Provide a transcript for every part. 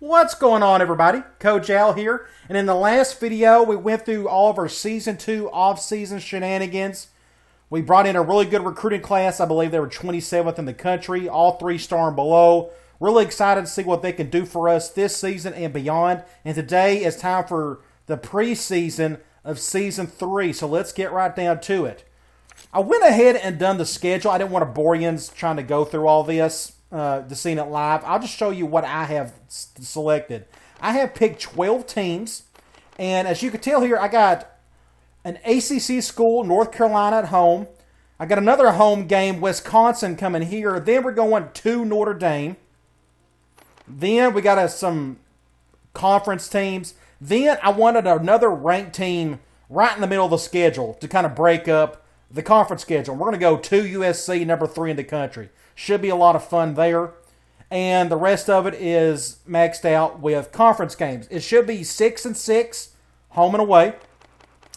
What's going on, everybody? Coach Al here, and in the last video we went through all of our Season 2 off-season shenanigans. We brought in a really good recruiting class. I believe they were 27th in the country, all 3-star and below. Really excited to see what they can do for us this season and beyond. And today is time for the preseason of Season 3, so let's get right down to it. I went ahead and done the schedule. I didn't want to bore you trying to go through all this. To seeing it live. I'll just show you what I have selected. I have picked 12 teams, and as you can tell here, I got an ACC school, North Carolina at home. I got another home game, Wisconsin coming here. Then we're going to Notre Dame. Then we got some conference teams. Then I wanted another ranked team right in the middle of the schedule to kind of break up the conference schedule. We're going to go to USC, number 3 in the country. Should be a lot of fun there. And the rest of it is maxed out with conference games. It should be 6-6, home and away.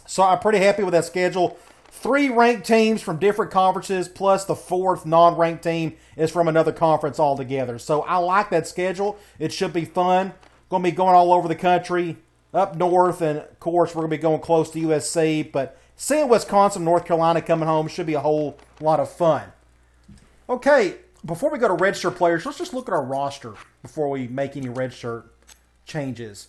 So I'm pretty happy with that schedule. 3 ranked teams from different conferences, plus the 4th non-ranked team is from another conference altogether. So I like that schedule. It should be fun. Going to be going all over the country, up north, and of course we're going to be going close to USC. But seeing Wisconsin, North Carolina coming home should be a whole lot of fun. Okay, before we go to redshirt players, let's just look at our roster before we make any redshirt changes.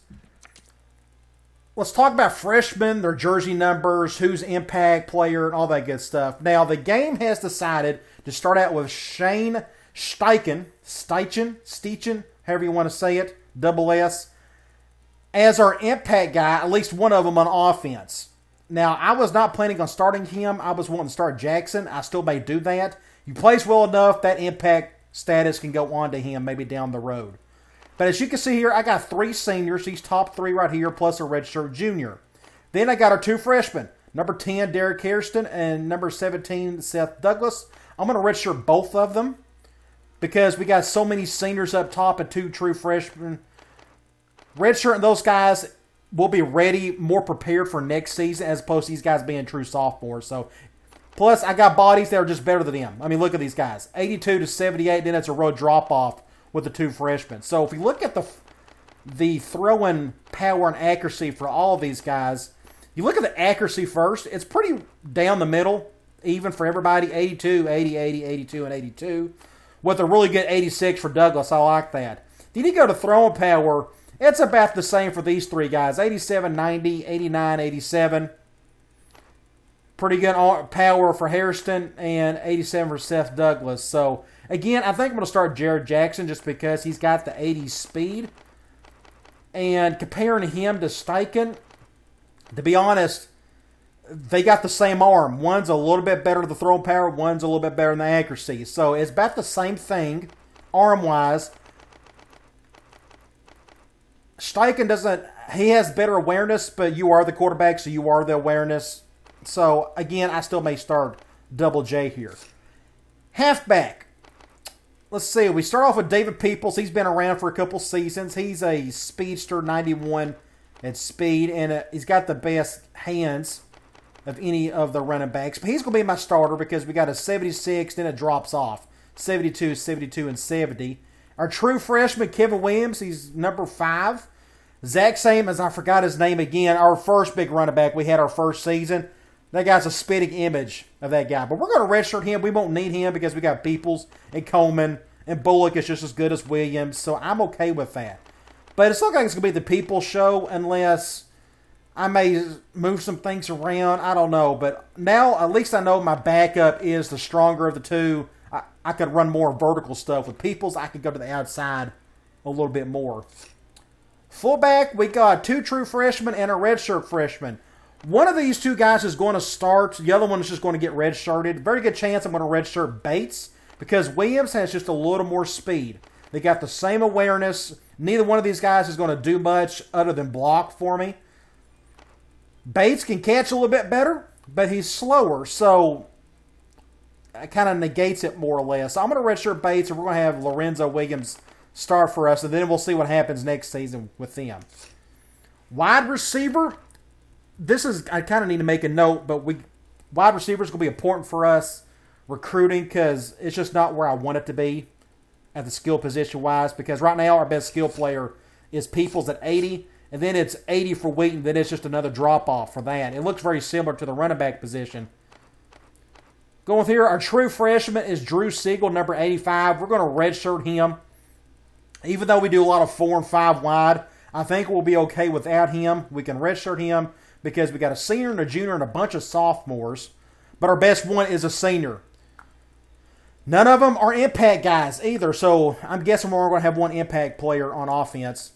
Let's talk about freshmen, their jersey numbers, who's impact player, and all that good stuff. Now, the game has decided to start out with Shane Steichen, however you want to say it, double S, as our impact guy, at least one of them on offense. Now, I was not planning on starting him. I was wanting to start Jackson. I still may do that. He plays well enough, that impact status can go on to him maybe down the road. But as you can see here, I got 3 seniors. These top 3 right here, plus a redshirt junior. Then I got our 2 freshmen. Number 10, Derek Hairston, and number 17, Seth Douglas. I'm going to redshirt both of them because we got so many seniors up top and 2 true freshmen. Redshirting those guys will be ready, more prepared for next season as opposed to these guys being true sophomores. So, plus, I got bodies that are just better than them. I mean, look at these guys. 82 to 78, then it's a real drop-off with the 2 freshmen. So if we look at the throwing power and accuracy for all of these guys, you look at the accuracy first, it's pretty down the middle, even for everybody. 82, 80, 80, 82, and 82. With a really good 86 for Douglas. I like that. Then you go to throwing power, it's about the same for these 3 guys. 87, 90, 89, 87. Pretty good power for Hairston and 87 for Seth Douglas. So, again, I think I'm going to start Jared Jackson just because he's got the 80 speed. And comparing him to Steichen, to be honest, they got the same arm. One's a little bit better to the throwing power, one's a little bit better in the accuracy. So, it's about the same thing arm-wise. Steichen he has better awareness, but you are the quarterback, so you are the awareness. So, again, I still may start Double J here. Halfback. Let's see. We start off with David Peoples. He's been around for a couple seasons. He's a speedster, 91 at speed, and he's got the best hands of any of the running backs. But he's going to be my starter because we got a 76, then it drops off. 72, 72, and 70. Our true freshman, Kevin Williams, he's number 5. Zach Same, as I forgot his name again, our first big running back we had our first season. That guy's a spitting image of that guy. But we're going to redshirt him. We won't need him because we got Peoples and Coleman. And Bullock is just as good as Williams. So I'm okay with that. But it's looking like it's going to be the Peoples show unless I may move some things around. I don't know. But now at least I know my backup is the stronger of the 2. I could run more vertical stuff. With Peoples, I could go to the outside a little bit more. Fullback, we got 2 true freshmen and a redshirt freshman. One of these 2 guys is going to start. The other one is just going to get redshirted. Very good chance I'm going to redshirt Bates because Williams has just a little more speed. They got the same awareness. Neither one of these guys is going to do much other than block for me. Bates can catch a little bit better, but he's slower, so it kind of negates it more or less. So I'm going to redshirt Bates, and we're going to have Lorenzo Williams start for us, and then we'll see what happens next season with them. Wide receiver. I kind of need to make a note, but wide receiver is going to be important for us recruiting because it's just not where I want it to be at the skill position wise. Because right now our best skill player is Peoples at 80. And then it's 80 for Wheaton. Then it's just another drop-off for that. It looks very similar to the running back position. Going with here, our true freshman is Drew Siegel, number 85. We're going to redshirt him. Even though we do a lot of 4 and 5 wide, I think we'll be okay without him. We can redshirt him because we got a senior and a junior and a bunch of sophomores. But our best one is a senior. None of them are impact guys either, so I'm guessing we're going to have one impact player on offense.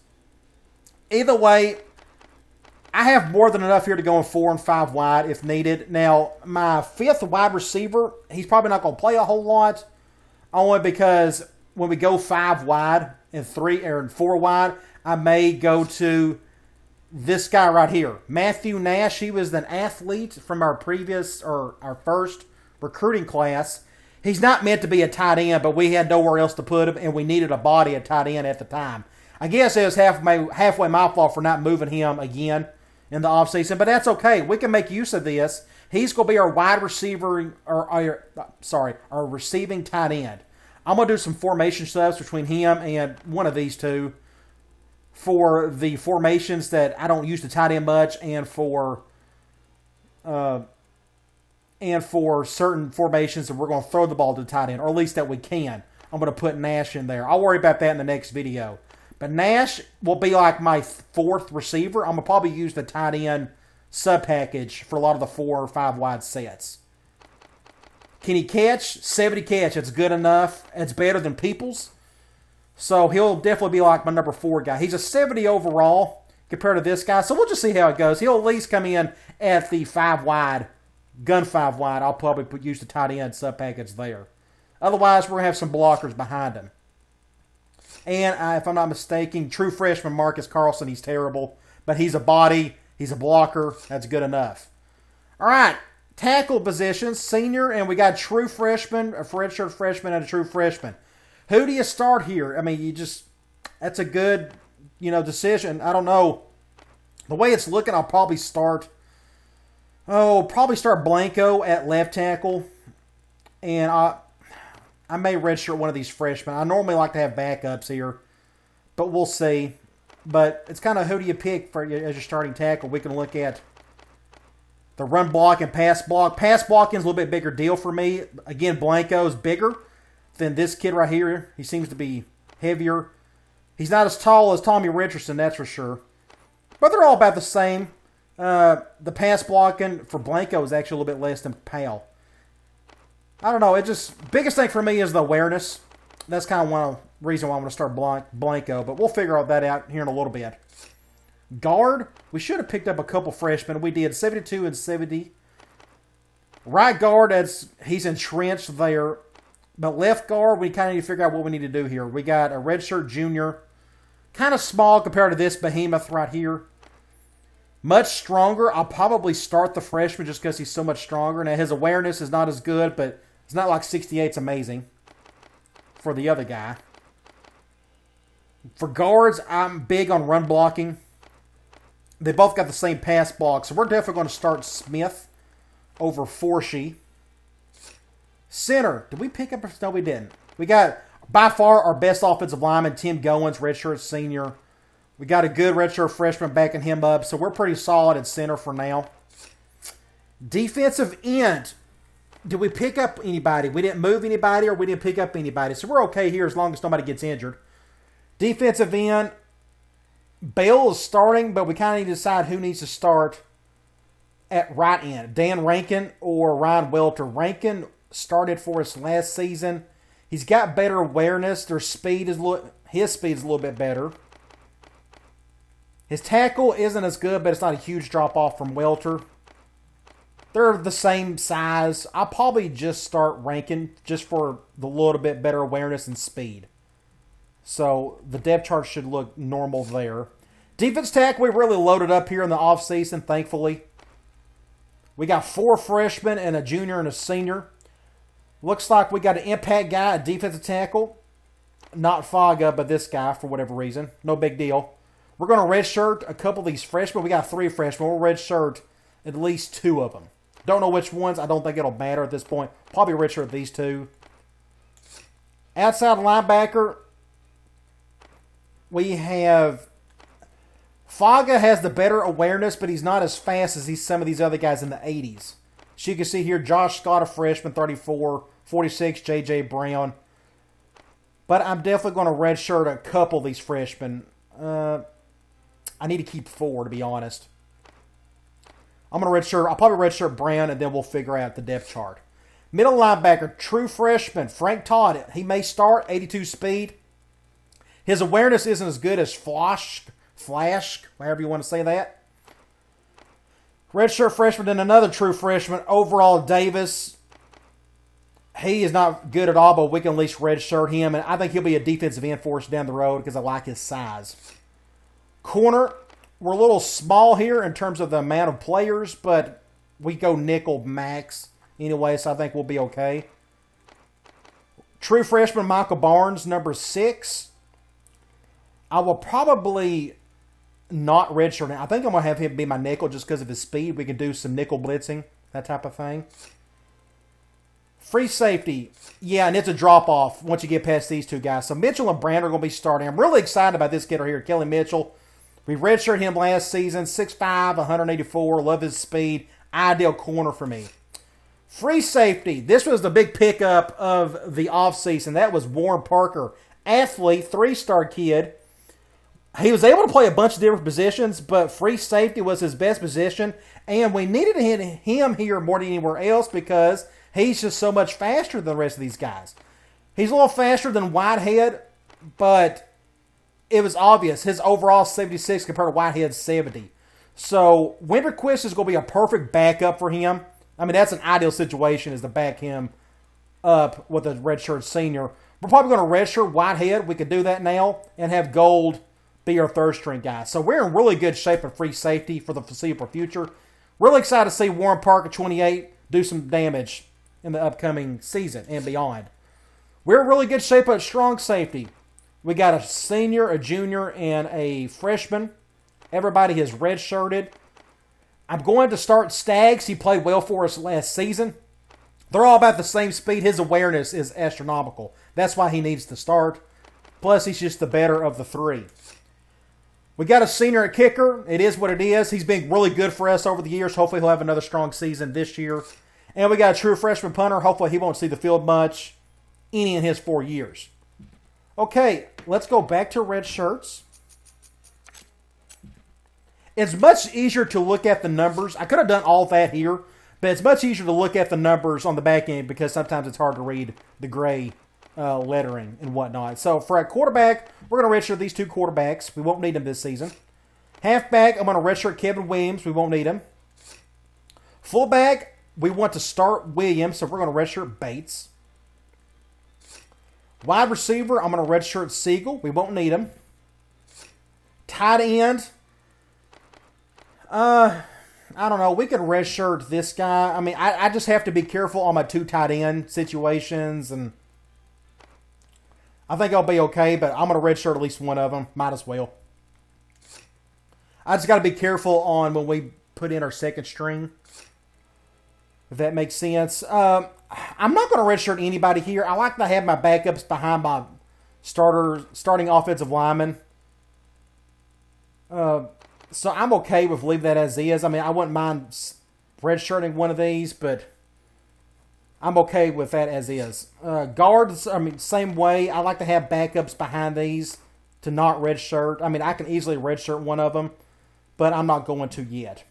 Either way, I have more than enough here to go in 4 and 5 wide if needed. Now, my 5th wide receiver, he's probably not going to play a whole lot, only because when we go 5 wide and 3 or 4 wide, I may go to this guy right here, Matthew Nash. He was an athlete from our previous or our first recruiting class. He's not meant to be a tight end, but we had nowhere else to put him, and we needed a body at tight end at the time. I guess it was halfway my fault for not moving him again in the offseason, but that's okay. We can make use of this. He's going to be our wide receiver, our receiving tight end. I'm going to do some formation subs between him and one of these two for the formations that I don't use the tight end much, and for certain formations that we're going to throw the ball to the tight end, or at least that we can. I'm going to put Nash in there. I'll worry about that in the next video. But Nash will be like my 4th receiver. I'm going to probably use the tight end sub-package for a lot of the 4 or 5 wide sets. Can he catch? 70 catch. It's good enough. It's better than Peoples. So he'll definitely be like my number 4 guy. He's a 70 overall compared to this guy. So we'll just see how it goes. He'll at least come in at the 5 wide, gun 5 wide. I'll probably use the tight end sub-package there. Otherwise, we're going to have some blockers behind him. And if I'm not mistaken, true freshman Marcus Carlson, he's terrible. But he's a body. He's a blocker. That's good enough. All right. Tackle positions, senior, and we got true freshman, a redshirt freshman, and a true freshman. Who do you start here? I mean, that's a good, decision. I don't know. The way it's looking, I'll probably start Blanco at left tackle. And I may redshirt one of these freshmen. I normally like to have backups here, but we'll see. But it's kind of who do you pick as your starting tackle. We can look at the run block and pass block. Pass blocking is a little bit bigger deal for me. Again, Blanco's bigger than this kid right here. He seems to be heavier. He's not as tall as Tommy Richardson, that's for sure. But they're all about the same. The pass blocking for Blanco is actually a little bit less than Powell. I don't know. Biggest thing for me is the awareness. That's kind of one reason why I'm going to start Blanco. But we'll figure all that out here in a little bit. Guard, we should have picked up a couple freshmen. We did 72 and 70. Right guard, he's entrenched there. But left guard, we kind of need to figure out what we need to do here. We got a redshirt junior. Kind of small compared to this behemoth right here. Much stronger. I'll probably start the freshman just because he's so much stronger. Now, his awareness is not as good, but it's not like 68's amazing for the other guy. For guards, I'm big on run blocking. They both got the same pass block, so we're definitely going to start Smith over Forshee. Center, did we pick up? No, we didn't. We got, by far, our best offensive lineman, Tim Goins, redshirt senior. We got a good redshirt freshman backing him up, so we're pretty solid at center for now. Defensive end, did we pick up anybody? We didn't move anybody or we didn't pick up anybody, so we're okay here as long as nobody gets injured. Defensive end, Bale is starting, but we kind of need to decide who needs to start at right end. Dan Rankin or Ryan Welter. Rankin started for us last season. He's got better awareness. His speed is a little bit better. His tackle isn't as good, but it's not a huge drop-off from Welter. They're the same size. I'll probably just start Rankin just for the little bit better awareness and speed. So the depth chart should look normal there. Defense tackle, we really loaded up here in the offseason, thankfully. We got 4 freshmen and a junior and a senior. Looks like we got an impact guy, a defensive tackle. Not Faga, but this guy for whatever reason. No big deal. We're going to redshirt a couple of these freshmen. We got 3 freshmen. We'll redshirt at least 2 of them. Don't know which ones. I don't think it'll matter at this point. Probably redshirt these 2. Outside linebacker, we have Faga has the better awareness, but he's not as fast as some of these other guys in the 80s. So you can see here, Josh Scott, a freshman, 34, 46, J.J. Brown. But I'm definitely going to redshirt a couple of these freshmen. I need to keep 4, to be honest. I'll probably redshirt Brown, and then we'll figure out the depth chart. Middle linebacker, true freshman, Frank Todd. He may start, 82 speed. His awareness isn't as good as Flash, however you want to say that. Redshirt freshman, and another true freshman, Overall Davis. He is not good at all, but we can at least redshirt him, and I think he'll be a defensive end for us down the road because I like his size. Corner, we're a little small here in terms of the amount of players, but we go nickel max anyway, so I think we'll be okay. True freshman Michael Barnes, number 6. I will probably not redshirt him. I think I'm going to have him be my nickel just because of his speed. We can do some nickel blitzing, that type of thing. Free safety, yeah, and it's a drop-off once you get past these two guys. So Mitchell and Brand are going to be starting. I'm really excited about this kid right here, Kelly Mitchell. We redshirted him last season, 6'5", 184, love his speed. Ideal corner for me. Free safety, this was the big pickup of the offseason. That was Warren Parker, athlete, 3-star kid. He was able to play a bunch of different positions, but free safety was his best position, and we needed to hit him here more than anywhere else because he's just so much faster than the rest of these guys. He's a little faster than Whitehead, but it was obvious. His overall 76 compared to Whitehead's 70. So Winterquist is going to be a perfect backup for him. I mean, that's an ideal situation is to back him up with a redshirt senior. We're probably going to redshirt Whitehead. We could do that now and have Gold be our third-string guy. So we're in really good shape at free safety for the foreseeable future. Really excited to see Warren Parker, 28, do some damage in the upcoming season and beyond. We're in really good shape at strong safety. We got a senior, a junior, and a freshman. Everybody is redshirted. I'm going to start Staggs. He played well for us last season. They're all about the same speed. His awareness is astronomical. That's why he needs to start. Plus, he's just the better of the 3. We got a senior at kicker. It is what it is. He's been really good for us over the years. Hopefully, he'll have another strong season this year. And we got a true freshman punter. Hopefully, he won't see the field much any in his 4 years. Okay, let's go back to red shirts. It's much easier to look at the numbers. I could have done all that here, but it's much easier to look at the numbers on the back end because sometimes it's hard to read the gray lettering and whatnot. So for a quarterback, we're going to redshirt these 2 quarterbacks. We won't need them this season. Halfback, I'm going to redshirt Kevin Williams. We won't need him. Fullback, we want to start Williams, so we're going to redshirt Bates. Wide receiver, I'm going to redshirt Siegel. We won't need him. Tight end, I don't know. We could redshirt this guy. I mean, I just have to be careful on my 2 tight end situations, and I think I'll be okay, but I'm going to redshirt at least one of them. Might as well. I just got to be careful on when we put in our second string, if that makes sense. I'm not going to redshirt anybody here. I like to have my backups behind my starting offensive lineman. So I'm okay with leaving that as is. I mean, I wouldn't mind redshirting one of these, but I'm okay with that as is. Guards, I mean, same way. I like to have backups behind these to not redshirt. I mean, I can easily redshirt one of them, but I'm not going to yet.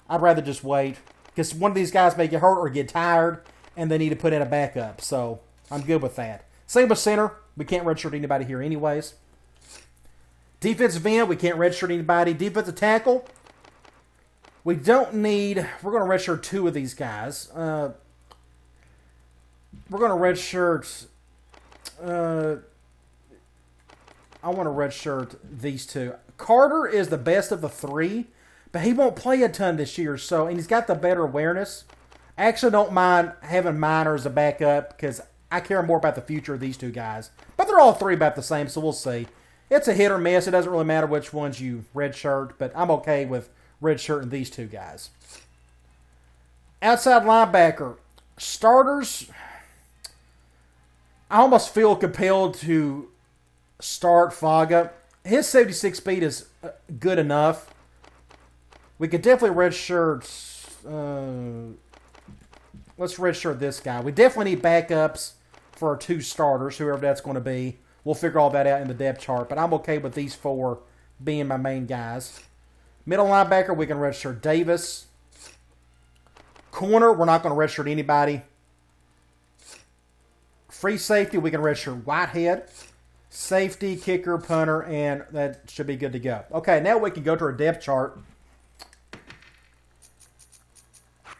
I'd rather just wait because one of these guys may get hurt or get tired, and they need to put in a backup. So I'm good with that. Same with center. We can't redshirt anybody here anyways. Defensive end, we can't redshirt anybody. Defensive tackle, we don't need. We're going to redshirt 2 of these guys. We're going to redshirt. I want to redshirt these 2. Carter is the best of the 3, but he won't play a ton this year. So, and he's got the better awareness. I actually don't mind having Minor as a backup because I care more about the future of these 2 guys. But they're all 3 about the same, so we'll see. It's a hit or miss. It doesn't really matter which ones you redshirt, but I'm okay with redshirting these 2 guys. Outside linebacker. Starters, I almost feel compelled to start Faga. His 76 speed is good enough. We could definitely redshirt. Let's redshirt this guy. We definitely need backups for our 2 starters, whoever that's going to be. We'll figure all that out in the depth chart, but I'm okay with these 4 being my main guys. Middle linebacker, we can redshirt Davis. Corner, we're not going to redshirt anybody. Free safety, we can redshirt Whitehead. Safety, kicker, punter, and that should be good to go. Okay, now we can go to our depth chart.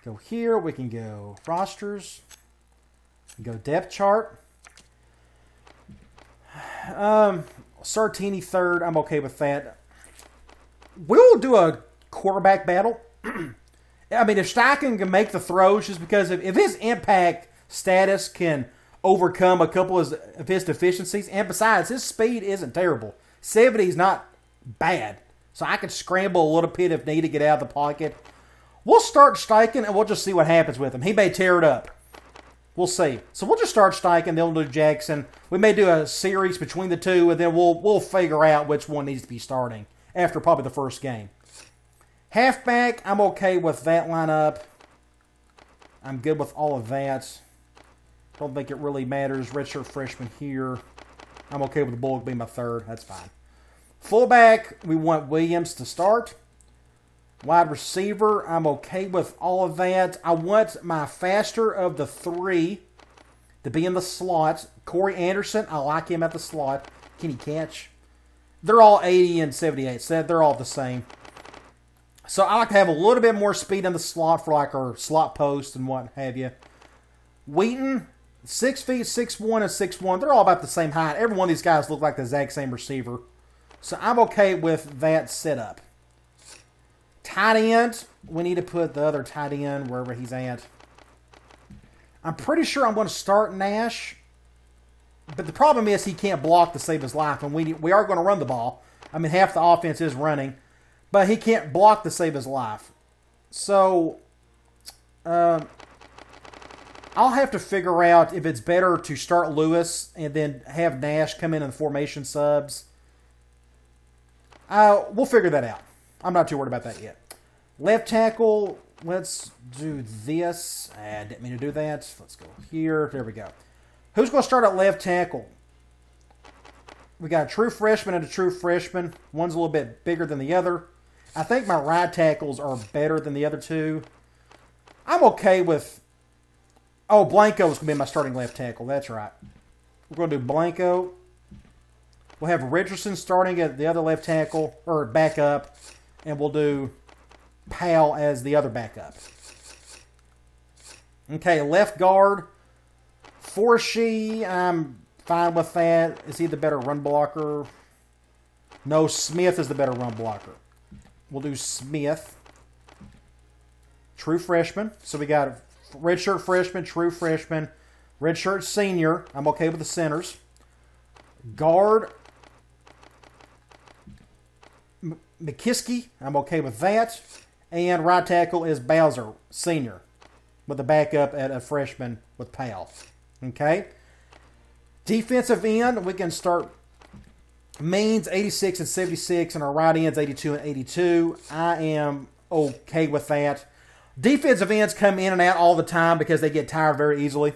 Go here, we can go rosters. Go depth chart. Sartini third, I'm okay with that. We'll do a quarterback battle. I mean, if Steichen can make the throws, just because if his impact status can overcome a couple of his deficiencies, and besides, his speed isn't terrible. 70 is not bad. So I can scramble a little bit if need to get out of the pocket. We'll start Steichen, and we'll just see what happens with him. He may tear it up. We'll see. So we'll just start Steichen, then we'll do Jackson. We may do a series between the 2, and then we'll figure out which one needs to be starting after probably the first game. Halfback, I'm okay with that lineup. I'm good with all of that. Don't think it really matters. Redshirt freshman here. I'm okay with the Bullock being my third. That's fine. Fullback, we want Williams to start. Wide receiver, I'm okay with all of that. I want my faster of the 3 to be in the slot. Corey Anderson, I like him at the slot. Can he catch? They're all 80 and 78, so they're all the same. So I like to have a little bit more speed in the slot for like our slot post and what have you. Wheaton, 6 feet, 6'1", and 6'1". They're all about the same height. Every one of these guys look like the exact same receiver. So I'm okay with that setup. Tight end, we need to put the other tight end wherever he's at. I'm pretty sure I'm going to start Nash. But the problem is he can't block to save his life. And we are going to run the ball. I mean, half the offense is running. But he can't block to save his life. So, I'll have to figure out if it's better to start Lewis and then have Nash come in the formation subs. We'll figure that out. I'm not too worried about that yet. Left tackle, let's do this. I didn't mean to do that. Let's go here. There we go. Who's going to start at left tackle? We got a true freshman and a true freshman. One's a little bit bigger than the other. I think my right tackles are better than the other 2. I'm okay with... Oh, Blanco is going to be my starting left tackle. That's right. We're going to do Blanco. We'll have Richardson starting at the other left tackle, or backup, and we'll do Powell as the other backup. Okay, left guard. Forshee, I'm fine with that. Is he the better run blocker? No, Smith is the better run blocker. We'll do Smith. True freshman. So we got redshirt freshman, true freshman, redshirt senior. I'm okay with the centers. Guard. McKiskey. I'm okay with that. And right tackle is Bowser, senior, with the backup at a freshman with Powell. Okay. Defensive end, we can start Means 86 and 76, and our right ends 82 and 82. I am okay with that. Defensive ends come in and out all the time because they get tired very easily.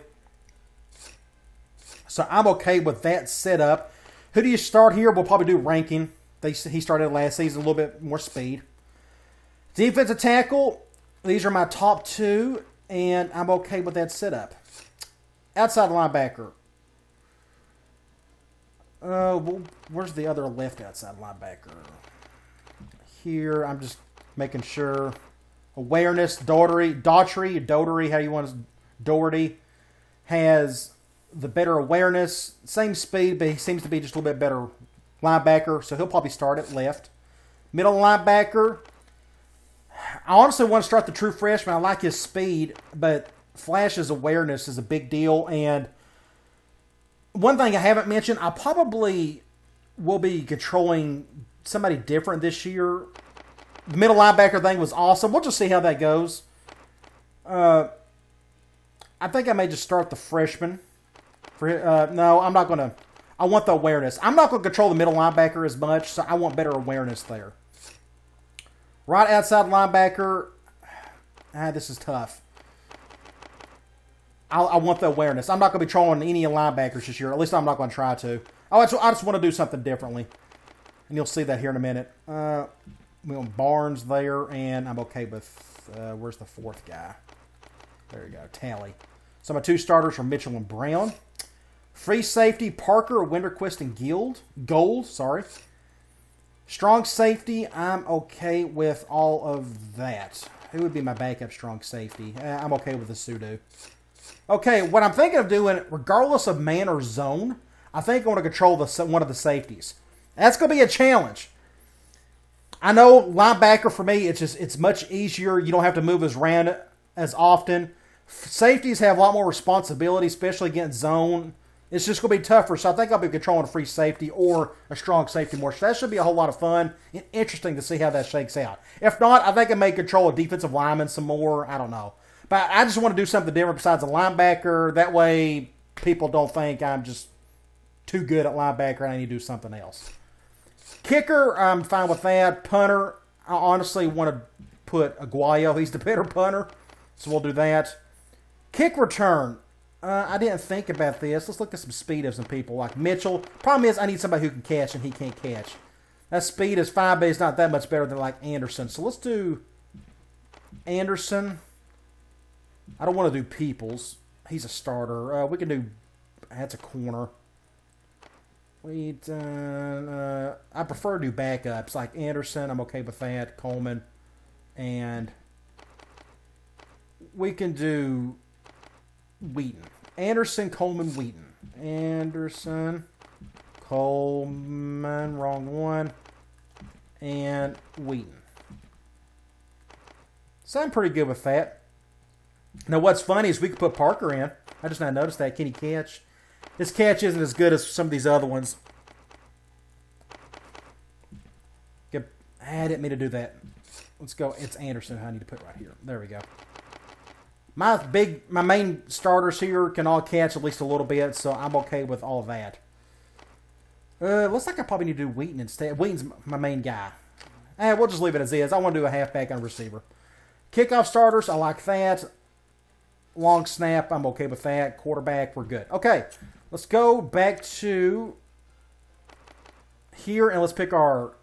So I'm okay with that setup. Who do you start here? We'll probably do ranking. He started last season, a little bit more speed. Defensive tackle, these are my top 2, and I'm okay with that setup. Outside linebacker. Where's the other left outside linebacker? Here, I'm just making sure. Awareness, Daughtry, how you want to, Doherty, has the better awareness, same speed, but he seems to be just a little bit better linebacker, so he'll probably start at left. Middle linebacker, I honestly want to start the true freshman. I like his speed, but Flash's awareness is a big deal, and one thing I haven't mentioned, I probably will be controlling somebody different this year. The middle linebacker thing was awesome. We'll just see how that goes. I think I may just start the freshman. No, I'm not going to. I want the awareness. I'm not going to control the middle linebacker as much, so I want better awareness there. Right outside linebacker. This is tough. I want the awareness. I'm not going to be throwing any linebackers this year. At least I'm not going to try to. I just want to do something differently. And you'll see that here in a minute. We want Barnes there, and I'm okay with, where's the fourth guy? There you go, Tally. So my 2 starters are Mitchell and Brown. Free safety, Parker, Winterquist, and Gold, sorry. Strong safety, I'm okay with all of that. Who would be my backup strong safety? I'm okay with the Sudo. Okay, what I'm thinking of doing, regardless of man or zone, I think I want to control one of the safeties. That's going to be a challenge. I know linebacker for me, it's much easier. You don't have to move around as often. Safeties have a lot more responsibility, especially against zone. It's just going to be tougher, so I think I'll be controlling a free safety or a strong safety more. So that should be a whole lot of fun and interesting to see how that shakes out. If not, I think I may control a defensive lineman some more. I don't know. But I just want to do something different besides a linebacker. That way people don't think I'm just too good at linebacker and I need to do something else. Kicker, I'm fine with that. Punter, I honestly want to put Aguayo. He's the better punter, so we'll do that. Kick return. I didn't think about this. Let's look at some speed of some people like Mitchell. Problem is I need somebody who can catch and he can't catch. That speed is fine, but it's not that much better than like Anderson. So let's do Anderson. I don't want to do Peoples. He's a starter. We can do... That's a corner. I prefer to do backups like Anderson. I'm okay with that. Coleman. And we can do Wheaton. Anderson, Coleman, Wheaton. Anderson, Coleman, wrong one. And Wheaton. So I'm pretty good with that. Now what's funny is we could put Parker in. I just now noticed that. Can he catch? His catch isn't as good as some of these other ones. I didn't mean to do that. Let's go. It's Anderson who I need to put right here. There we go. My main starters here can all catch at least a little bit, so I'm okay with all of that. Looks like I probably need to do Wheaton instead. Wheaton's my main guy. We'll just leave it as is. I want to do a halfback and a receiver. Kickoff starters, I like that. Long snap, I'm okay with that. Quarterback, we're good. Okay, let's go back to here and let's pick our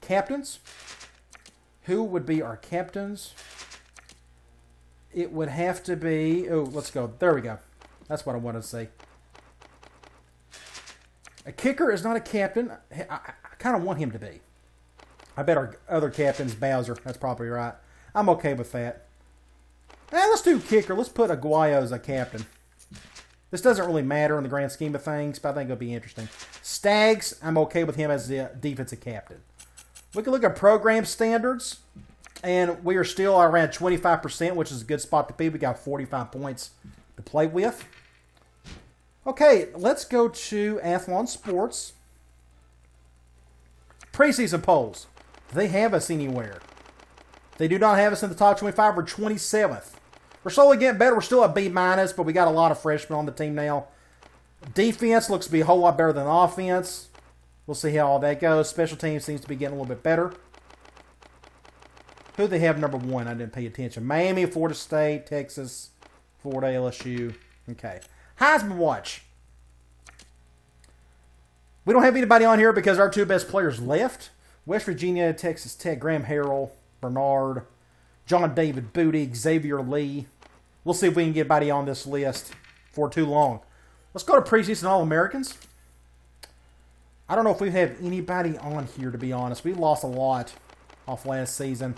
captains. Who would be our captains? It would have to be... Oh, let's go. There we go. That's what I wanted to say. A kicker is not a captain. I kind of want him to be. I bet our other captain's Bowser. That's probably right. I'm okay with that. Let's do kicker. Let's put Aguayo as a captain. This doesn't really matter in the grand scheme of things, but I think it'll be interesting. Staggs, I'm okay with him as the defensive captain. We can look at program standards, and we are still around 25%, which is a good spot to be. We got 45 points to play with. Okay, let's go to Athlon Sports. Preseason polls. Do they have us anywhere? They do not have us in the top 25. We're 27th. We're slowly getting better. We're still at B-, but we got a lot of freshmen on the team now. Defense looks to be a whole lot better than offense. We'll see how all that goes. Special teams seems to be getting a little bit better. Who do they have number 1? I didn't pay attention. Miami, Florida State, Texas, Florida, LSU. Okay. Heisman Watch. We don't have anybody on here because our 2 best players left. West Virginia, Texas Tech, Graham Harrell, Bernard, John David Booty, Xavier Lee. We'll see if we can get anybody on this list for too long. Let's go to preseason All-Americans. I don't know if we have anybody on here, to be honest. We lost a lot off last season.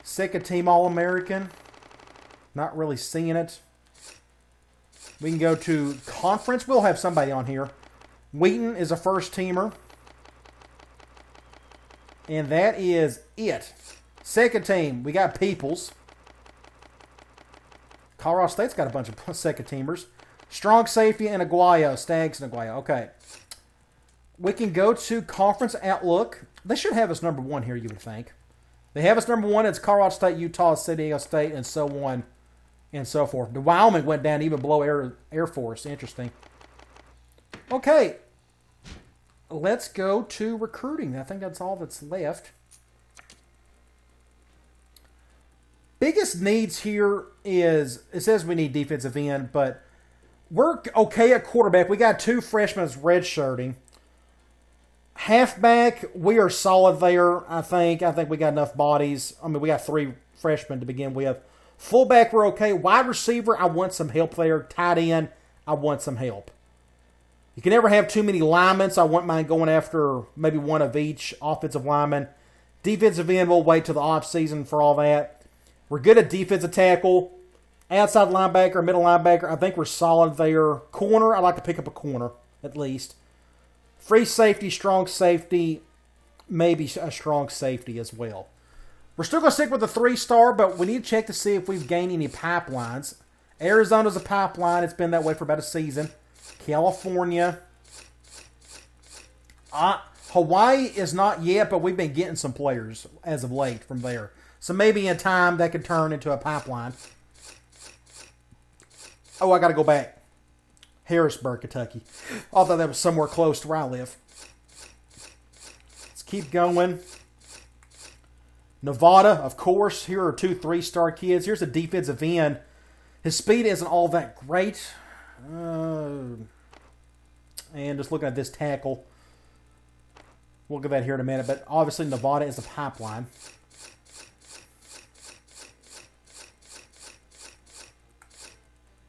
Second team All-American. Not really seeing it. We can go to conference. We'll have somebody on here. Wheaton is a first teamer. And that is it. Second team, we got Peoples. Colorado State's got a bunch of second teamers. Strong safety and Aguayo. Staggs and Aguayo. Okay. We can go to conference outlook. They should have us number 1 here, you would think. They have us number 1. It's Colorado State, Utah, San Diego State, and so on and so forth. The Wyoming went down even below Air Force. Interesting. Okay. Let's go to recruiting. I think that's all that's left. Biggest needs here is, it says we need defensive end, but we're okay at quarterback. We got 2 freshmen redshirting. Halfback, we are solid there, I think. I think we got enough bodies. I mean, we got 3 freshmen to begin with. Fullback, we're okay. Wide receiver, I want some help there. Tight end, I want some help. You can never have too many linemen, so I want mine going after maybe one of each offensive lineman. Defensive end, we'll wait till the offseason for all that. We're good at defensive tackle. Outside linebacker, middle linebacker, I think we're solid there. Corner, I'd like to pick up a corner, at least. Free safety, strong safety, maybe a strong safety as well. We're still going to stick with the 3-star, but we need to check to see if we've gained any pipelines. Arizona's a pipeline. It's been that way for about a season. California. Hawaii is not yet, but we've been getting some players as of late from there. So maybe in time that could turn into a pipeline. Oh, I got to go back. Harrisburg, Kentucky. Although that was somewhere close to where I live. Let's keep going. Nevada, of course. Here are 2 3-star kids. Here's a defensive end. His speed isn't all that great. And just looking at this tackle. We'll get that here in a minute. But obviously Nevada is a pipeline.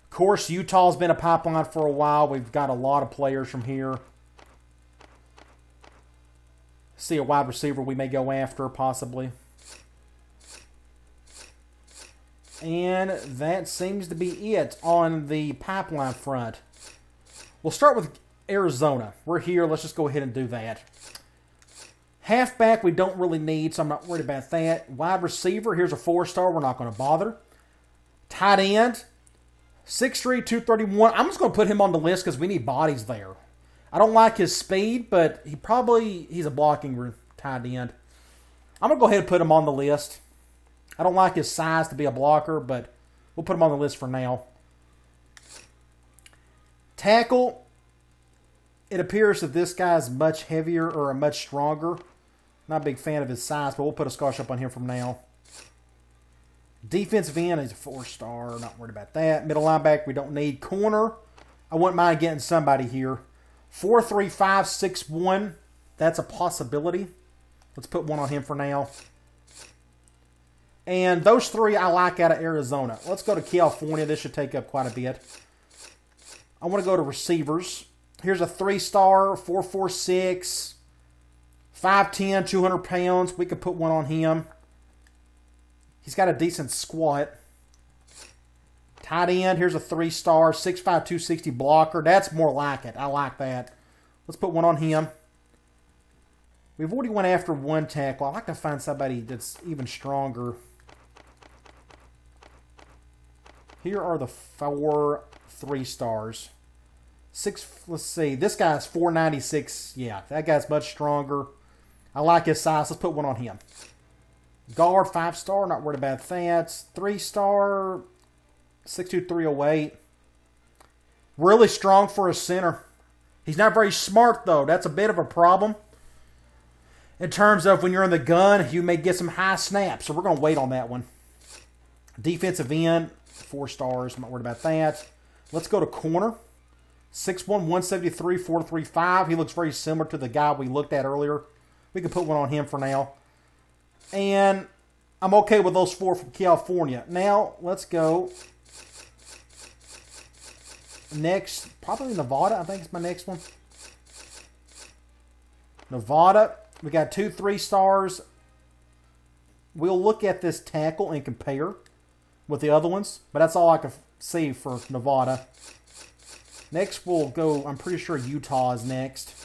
Of course, Utah's been a pipeline for a while. We've got a lot of players from here. See a wide receiver we may go after, possibly. And that seems to be it on the pipeline front. We'll start with Arizona. We're here. Let's just go ahead and do that. Halfback we don't really need, so I'm not worried about that. Wide receiver, here's a 4-star. We're not going to bother. Tight end. 6'3", 231. I'm just going to put him on the list because we need bodies there. I don't like his speed, but he's a blocking tight end. I'm going to go ahead and put him on the list. I don't like his size to be a blocker, but we'll put him on the list for now. Tackle. It appears that this guy's much heavier or much stronger. Not a big fan of his size, but we'll put a scholarship on him from now. Defensive end, he's a 4-star. Not worried about that. Middle linebacker, we don't need. Corner, I wouldn't mind getting somebody here. 4'3", 5'6", that's a possibility. Let's put one on him for now. And those 3 I like out of Arizona. Let's go to California. This should take up quite a bit. I want to go to receivers. Here's a 3-star, 4'4", 5'10", 200 pounds. We could put one on him. He's got a decent squat. Tight end, here's a 3-star, 6'5", 260 blocker. That's more like it. I like that. Let's put one on him. We've already went after 1 tackle. I'd like to find somebody that's even stronger. Here are the 4 3-stars. Let's see. This guy's 496. Yeah, that guy's much stronger. I like his size. Let's put one on him. Guard, 5-star. Not worried about that. 3-star, 6'2", 308. Really strong for a center. He's not very smart, though. That's a bit of a problem. In terms of when you're in the gun, you may get some high snaps. So we're going to wait on that one. Defensive end, 4 stars. I'm not worried about that. Let's go to corner. 6'1", 173, 4'35". He looks very similar to the guy we looked at earlier. We can put one on him for now. And I'm okay with those 4 from California. Now, let's go. Next, probably Nevada, I think is my next one. Nevada, we got 2 3-stars. We'll look at this tackle and compare with the other ones. But that's all I can see for Nevada. Next, we'll go, I'm pretty sure Utah is next.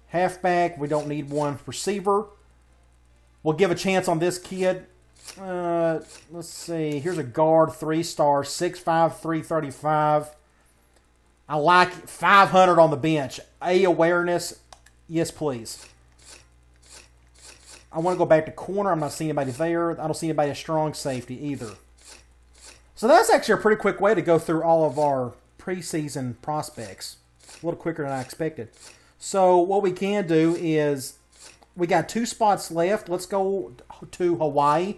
Halfback, we don't need one. Receiver, we'll give a chance on this kid. Let's see. Here's a guard, 3-star, 6'5", 335. I like 500 on the bench. Awareness, yes please. I want to go back to corner. I'm not seeing anybody there. I don't see anybody a strong safety either. So that's actually a pretty quick way to go through all of our preseason prospects. A little quicker than I expected. So what we can do is we got 2 spots left. Let's go to Hawaii.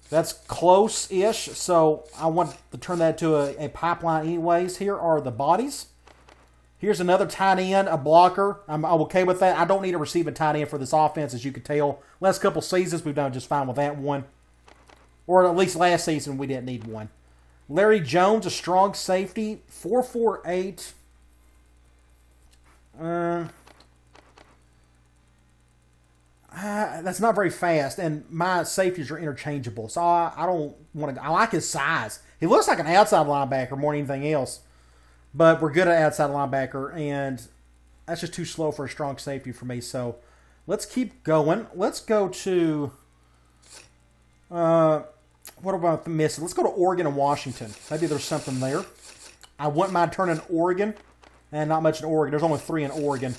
That's close-ish, so I want to turn that to a pipeline anyways. Here are the bodies. Here's another tight end, a blocker. I'm okay with that. I don't need a receiving tight end for this offense, as you can tell. Last couple seasons, we've done just fine with that one. Or at least last season, we didn't need one. Larry Jones, a strong safety, 4.48. That's not very fast, and my safeties are interchangeable, so I don't want to. I like his size. He looks like an outside linebacker more than anything else, but we're good at outside linebacker, and that's just too slow for a strong safety for me. So let's keep going. Let's go to what about the missing? Let's go to Oregon and Washington. Maybe there's something there. I wouldn't mind turning Oregon, and not much in Oregon. There's only 3 in Oregon.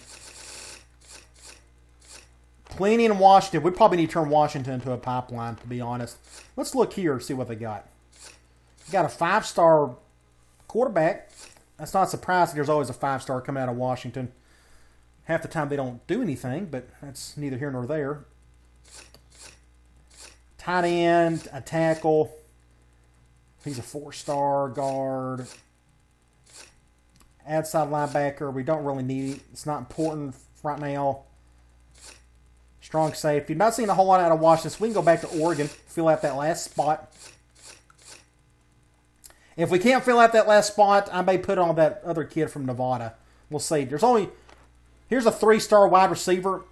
Plenty in Washington. We probably need to turn Washington into a pipeline, to be honest. Let's look here and see what they got. Got a 5-star quarterback. That's not surprising. There's always a 5-star coming out of Washington. Half the time they don't do anything, but that's neither here nor there. Tight end, a tackle. He's a 4-star guard. Outside linebacker. We don't really need it. It's not important right now. Strong safety. Not seeing a whole lot out of Washington, so we can go back to Oregon, fill out that last spot. If we can't fill out that last spot, I may put on that other kid from Nevada. We'll see. Here's a 3-star wide receiver.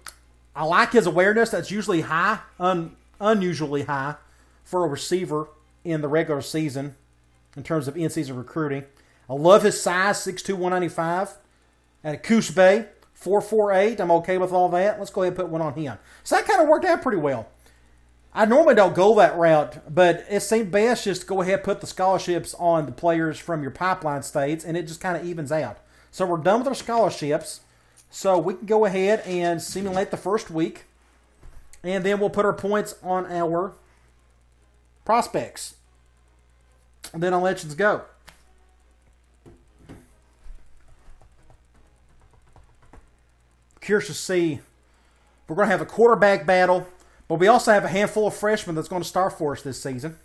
I like his awareness. That's usually high, unusually high for a receiver in the regular season in terms of in-season recruiting. I love his size, 6'2", 195. At Coos Bay. 4.48. I'm okay with all that. Let's go ahead and put one on him. So that kind of worked out pretty well. I normally don't go that route, but it seemed best just to go ahead and put the scholarships on the players from your pipeline states, and it just kind of evens out. So we're done with our scholarships. So we can go ahead and simulate the first week, and then we'll put our points on our prospects. And then I'll let you go. Curious to see. We're going to have a quarterback battle, but we also have a handful of freshmen that's going to start for us this season.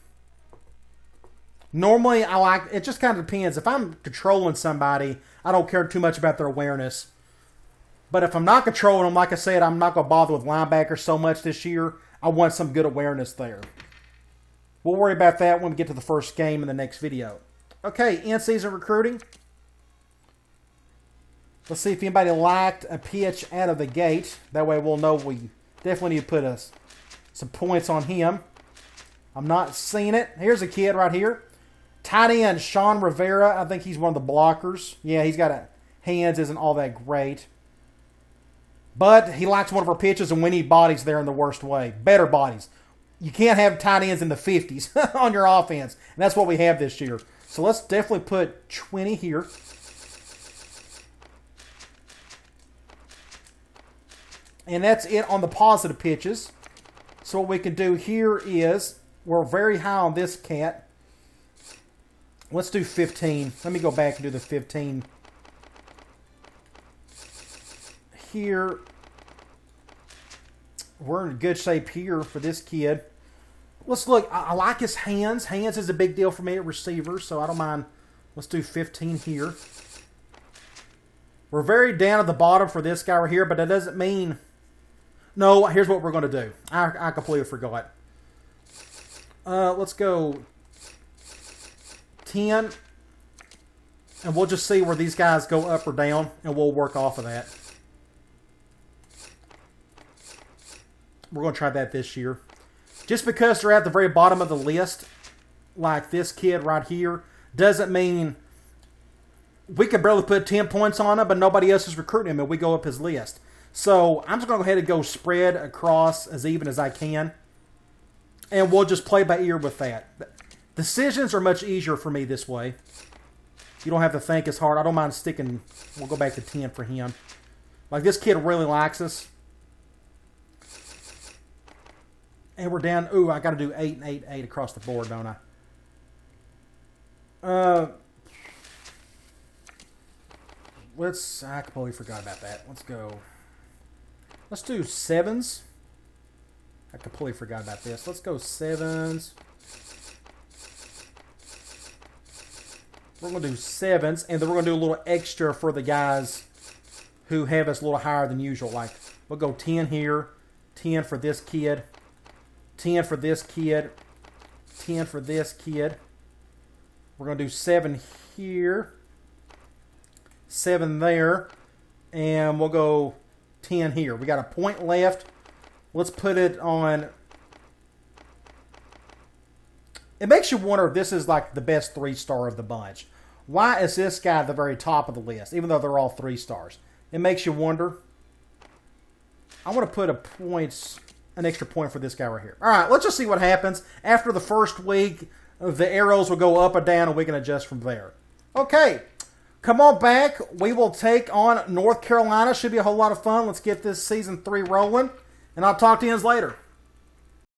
Normally, it just kind of depends. If I'm controlling somebody, I don't care too much about their awareness. But if I'm not controlling them, like I said, I'm not going to bother with linebackers so much this year. I want some good awareness there. We'll worry about that when we get to the first game in the next video. Okay, in-season recruiting. Let's see if anybody liked a pitch out of the gate. That way we'll know we definitely need to put some points on him. I'm not seeing it. Here's a kid right here. Tight end, Sean Rivera. I think he's one of the blockers. Yeah, he's got hands isn't all that great. But he likes one of our pitches, and we need bodies there in the worst way. Better bodies. You can't have tight ends in the 50s on your offense. And that's what we have this year. So let's definitely put 20 here. And that's it on the positive pitches. So what we can do here is, we're very high on this cat. Let's do 15. Let me go back and do the 15. Here, we're in good shape here for this kid. Let's look. I like his hands. Hands is a big deal for me at receiver, so I don't mind. Let's do 15 here. We're very down at the bottom for this guy right here, but that doesn't mean... No, here's what we're going to do. I completely forgot. Let's go 10. And we'll just see where these guys go up or down, and we'll work off of that. We're going to try that this year. Just because they're at the very bottom of the list, like this kid right here, doesn't mean we could barely put 10 points on him, but nobody else is recruiting him, and we go up his list. So I'm just going to go ahead and go spread across as even as I can. And we'll just play by ear with that. Decisions are much easier for me this way. You don't have to think as hard. I don't mind sticking. We'll go back to 10 for him. Like this kid really likes us. And we're down. Ooh, I got to do 8 and 8, 8 across the board, don't I? I completely forgot about that. Let's go. Let's do 7s. I completely forgot about this. Let's go 7s. We're going to do 7s, and then we're going to do a little extra for the guys who have us a little higher than usual. Like, we'll go 10 here, 10 for this kid, 10 for this kid, 10 for this kid. We're going to do 7 here, 7 there, and we'll go 10 here. We got a point left. Let's put it on. It makes you wonder if this is like the best 3-star of the bunch. Why is this guy at the very top of the list, even though they're all 3 stars? It makes you wonder. I want to put an extra point for this guy right here. All right, let's just see what happens. After the first week, the arrows will go up or down, and we can adjust from there. Okay, come on back. We will take on North Carolina. Should be a whole lot of fun. Let's get this Season 3 rolling, and I'll talk to you guys later.